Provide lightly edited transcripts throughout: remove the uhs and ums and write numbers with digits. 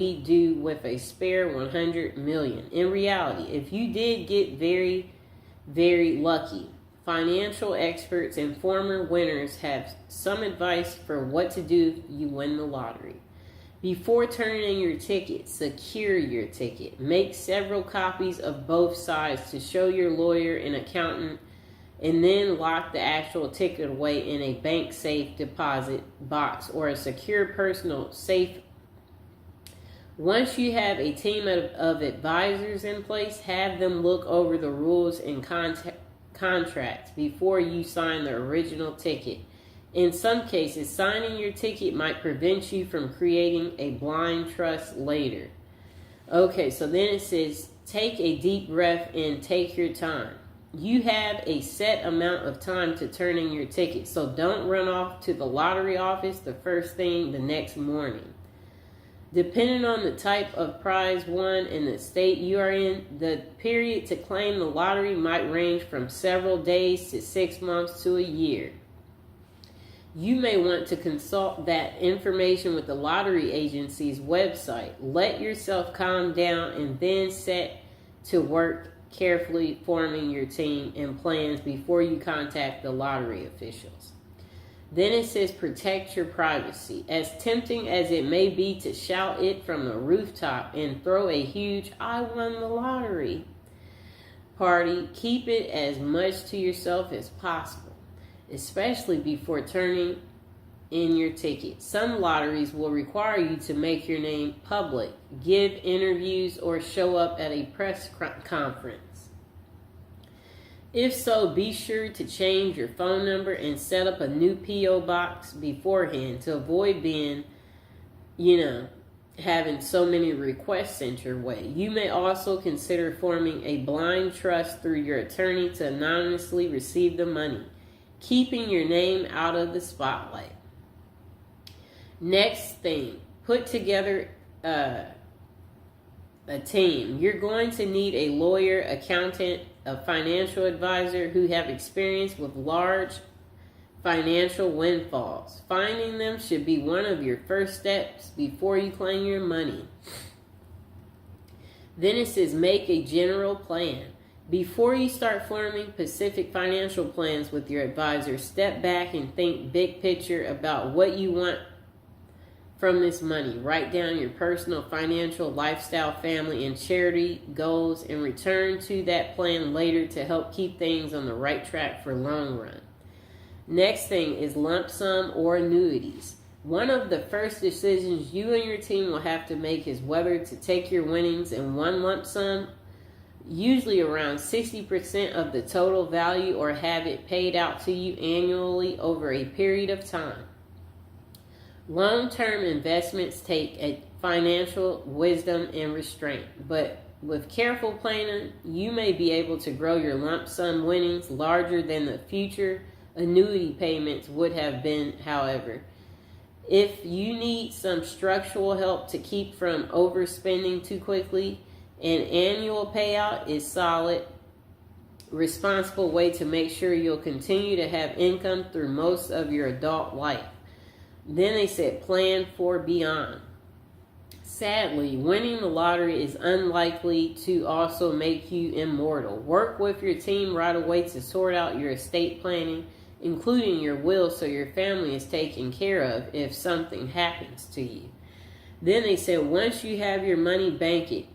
do with a spare 100 million. In reality, if you did get very, very lucky, financial experts and former winners have some advice for what to do if you win the lottery. Before turning in your ticket, secure your ticket. Make several copies of both sides to show your lawyer and accountant, and then lock the actual ticket away in a bank safe deposit box or a secure personal safe. Once you have a team of advisors in place, have them look over the rules and contracts before you sign the original ticket. In some cases, signing your ticket might prevent you from creating a blind trust later. Okay, so then it says, take a deep breath and take your time. You have a set amount of time to turn in your ticket, so don't run off to the lottery office the first thing the next morning. Depending on the type of prize won and the state you are in, the period to claim the lottery might range from several days to 6 months to a year. You may want to consult that information with the lottery agency's website. Let yourself calm down and then set to work carefully forming your team and plans before you contact the lottery officials. Then it says protect your privacy. As tempting as it may be to shout it from the rooftop and throw a huge "I won the lottery" party, keep it as much to yourself as possible, especially before turning in your ticket. Some lotteries will require you to make your name public, give interviews, or show up at a press conference. If so, be sure to change your phone number and set up a new P.O. box beforehand to avoid being, having so many requests sent your way. You may also consider forming a blind trust through your attorney to anonymously receive the money, keeping your name out of the spotlight. Next thing, put together a team. You're going to need a lawyer, accountant, a financial advisor who have experience with large financial windfalls. Finding them should be one of your first steps before you claim your money. Then it says make a general plan. Before you start forming specific financial plans with your advisor, step back and think big picture about what you want from this money. Write down your personal, financial, lifestyle, family, and charity goals and return to that plan later to help keep things on the right track for long run. Next thing is lump sum or annuities. One of the first decisions you and your team will have to make is whether to take your winnings in one lump sum, usually around 60% of the total value, or have it paid out to you annually over a period of time. Long-term investments take a financial wisdom and restraint, but with careful planning, you may be able to grow your lump sum winnings larger than the future annuity payments would have been, however. If you need some structural help to keep from overspending too quickly, an annual payout is solid, responsible way to make sure you'll continue to have income through most of your adult life. Then they said plan for beyond. Sadly, winning the lottery is unlikely to also make you immortal. Work with your team right away to sort out your estate planning, including your will, so your family is taken care of if something happens to you. Then they said once you have your money, bank it.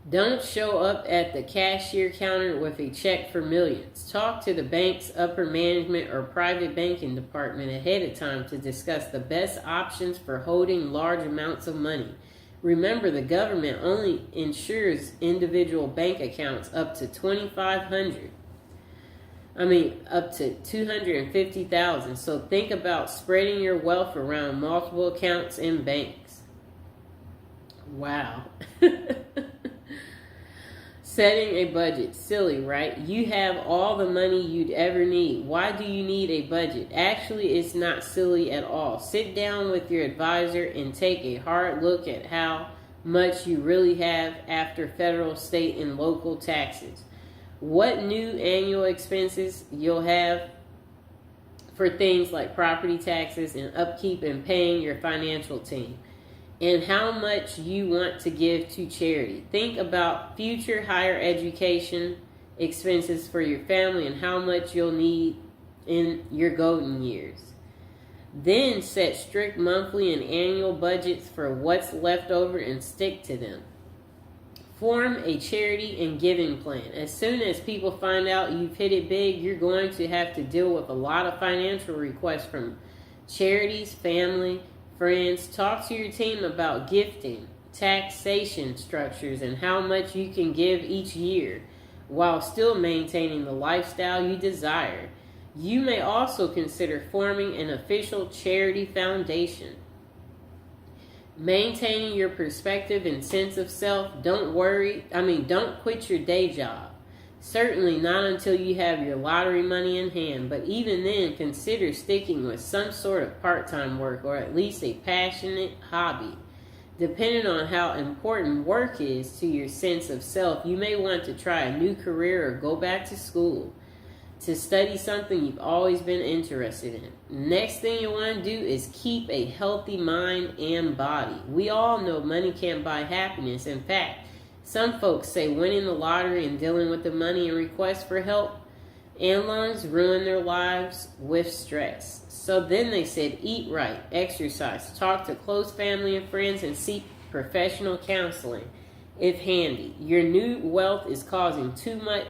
Don't show up at the cashier counter with a check for millions. Talk to the bank's upper management or private banking department ahead of time to discuss the best options for holding large amounts of money. Remember, the government only insures individual bank accounts up to $2,500. Up to $250,000. So think about spreading your wealth around multiple accounts and banks. Wow. Setting a budget. Silly, right? You have all the money you'd ever need. Why do you need a budget? Actually, it's not silly at all. Sit down with your advisor and take a hard look at how much you really have after federal, state, and local taxes. What new annual expenses you'll have for things like property taxes and upkeep and paying your financial team. and how much you want to give to charity. Think about future higher education expenses for your family and how much you'll need in your golden years. Then set strict monthly and annual budgets for what's left over and stick to them. Form a charity and giving plan. As soon as people find out you've hit it big, you're going to have to deal with a lot of financial requests from charities, family, friends. Talk to your team about gifting, taxation structures, and how much you can give each year while still maintaining the lifestyle you desire. You may also consider forming an official charity foundation. Maintaining your perspective and sense of self. Don't quit your day job. Certainly not until you have your lottery money in hand, but even then, consider sticking with some sort of part-time work or at least a passionate hobby. Depending on how important work is to your sense of self, you may want to try a new career or go back to school to study something you've always been interested in. Next thing you want to do is keep a healthy mind and body. We all know money can't buy happiness. In fact, some folks say winning the lottery and dealing with the money and requests for help and loans ruin their lives with stress. So then they said eat right, exercise, talk to close family and friends, and seek professional counseling if handy. Your new wealth is causing too much